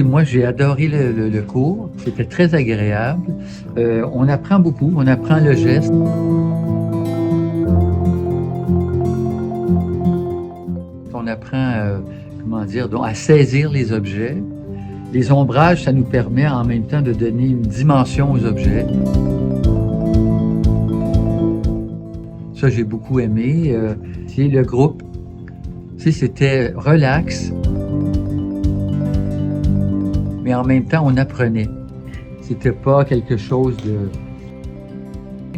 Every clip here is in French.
Moi, j'ai adoré le cours. C'était très agréable. On apprend beaucoup. On apprend le geste. On apprend, comment dire, donc, à saisir les objets. Les ombrages, ça nous permet en même temps de donner une dimension aux objets. Ça, j'ai beaucoup aimé. Le groupe, c'était relax. Mais en même temps, on apprenait. C'était pas quelque chose de...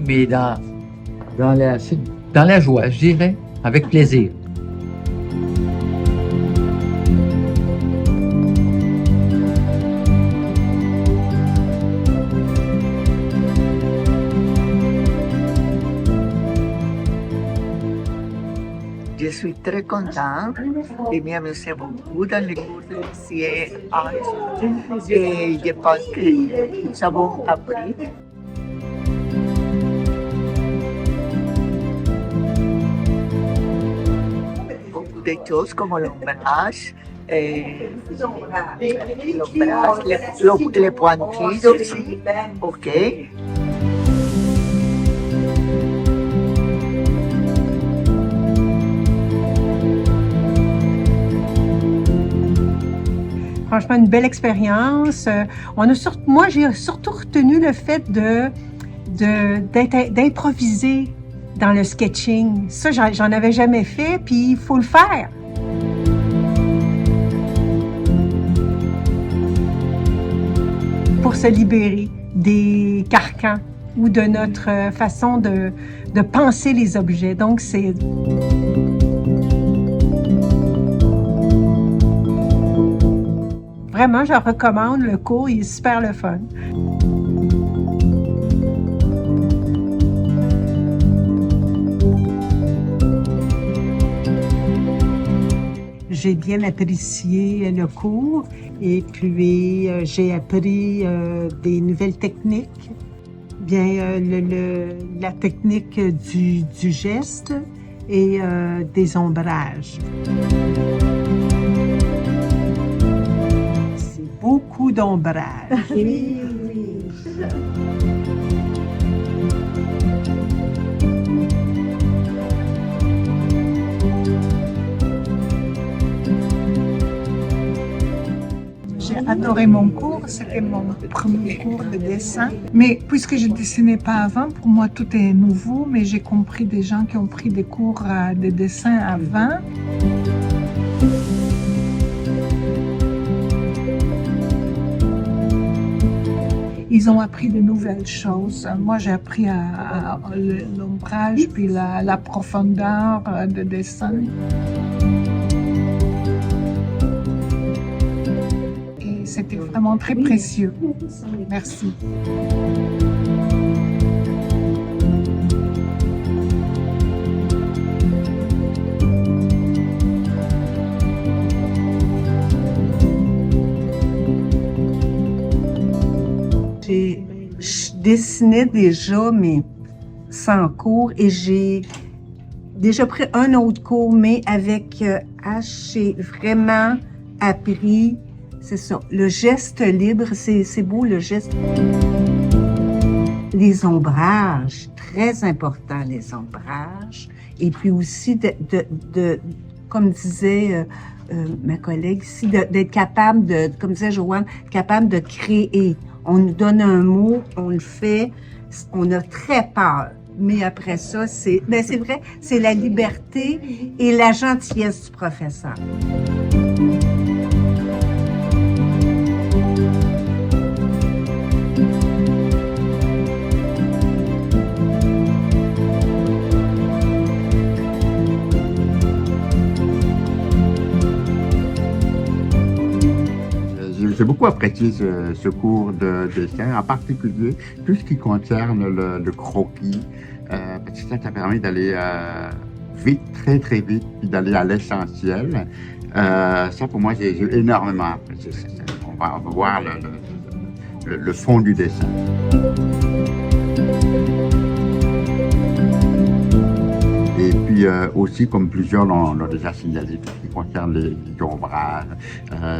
Mais dans la joie, je dirais, avec plaisir. Je suis très contente et m'amusais beaucoup dans les cours de CAI et je pense que nous avons appris. Beaucoup de choses comme l'ombrage, les pointilles aussi, ok. Franchement, une belle expérience. Moi, j'ai surtout retenu le fait d'improviser dans le sketching. Ça, j'en avais jamais fait, puis il faut le faire. Pour se libérer des carcans ou de notre façon de penser les objets. Donc, c'est... Vraiment, je recommande le cours, il est super le fun. J'ai bien apprécié le cours et puis j'ai appris des nouvelles techniques. Bien, la technique du geste et des ombrages. Beaucoup d'ombrage. Oui, oui. J'ai adoré mon cours, c'était mon premier cours de dessin. Mais puisque je ne dessinais pas avant, pour moi tout est nouveau, mais j'ai compris des gens qui ont pris des cours de dessin avant. Ils ont appris de nouvelles choses. Moi, j'ai appris l'ombrage puis la profondeur de dessin. Et c'était vraiment très précieux. Merci. Je dessinais déjà, mais sans cours, et j'ai déjà pris un autre cours, mais avec H, j'ai vraiment appris, c'est ça, le geste libre, c'est beau le geste. Les ombrages, très important les ombrages, et puis aussi comme disait ma collègue ici, d'être capable de, comme disait Joanne, capable de créer. On nous donne un mot, on le fait, on a très peur. Mais après ça, c'est vrai, c'est la liberté et la gentillesse du professeur. J'ai beaucoup apprécié ce cours de dessin, en particulier tout ce qui concerne le croquis, parce que ça permet d'aller vite, très très vite, puis d'aller à l'essentiel. Ça, pour moi, j'ai énormément apprécié ça. On va voir le fond du dessin. Et puis aussi, comme plusieurs l'ont déjà signalé, tout ce qui concerne les ombrages,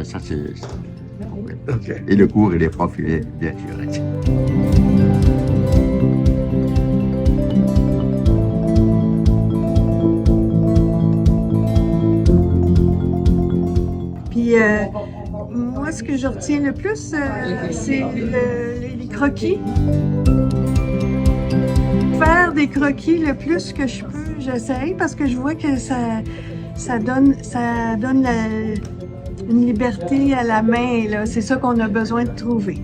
ça c'est... OK. Et le cours et les profs, bien sûr. Puis moi, ce que je retiens le plus, c'est les croquis. Faire des croquis le plus que je peux, j'essaye parce que je vois que ça donne une liberté à la main, là. C'est ça qu'on a besoin de trouver.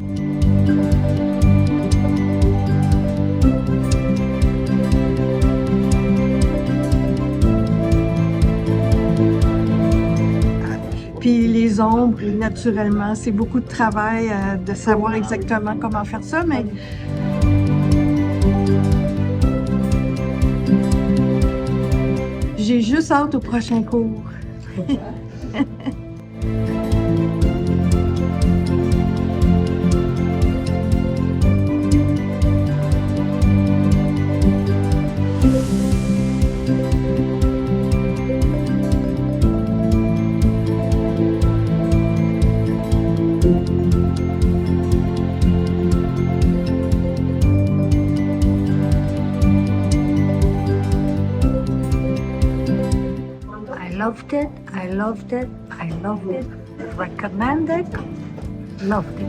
Puis les ombres, naturellement, c'est beaucoup de travail de savoir exactement comment faire ça, mais j'ai juste hâte au prochain cours. Loved it, I loved it, I loved it, recommended, loved it.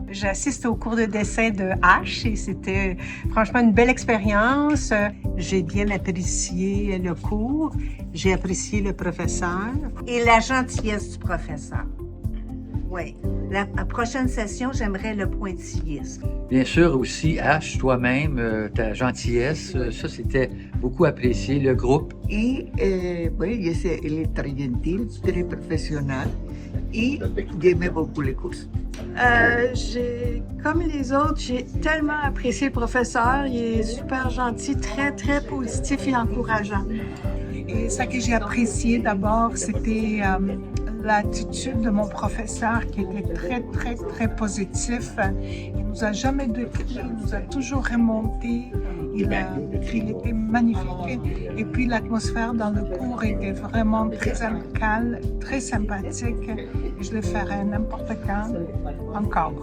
J'assiste au cours de dessin de H et c'était franchement une belle expérience. J'ai bien apprécié le cours, j'ai apprécié le professeur et la gentillesse du professeur. Oui. La prochaine session, j'aimerais le pointilliste. Bien sûr aussi, H, toi-même, ta gentillesse, ça c'était beaucoup apprécié, le groupe. Y bueno, él est très gentil, très professionnel et j'aimais beaucoup les cours. Comme les autres, j'ai tellement apprécié le professeur. Il est super gentil, très, très positif et encourageant. Et ce que j'ai apprécié d'abord, c'était l'attitude de mon professeur qui était très, très, très positif. Il nous a jamais décrit, il nous a toujours remonté. Il était magnifique. Et puis l'atmosphère dans le cours était vraiment très amicale, très sympathique. Et je le ferai n'importe quand, encore.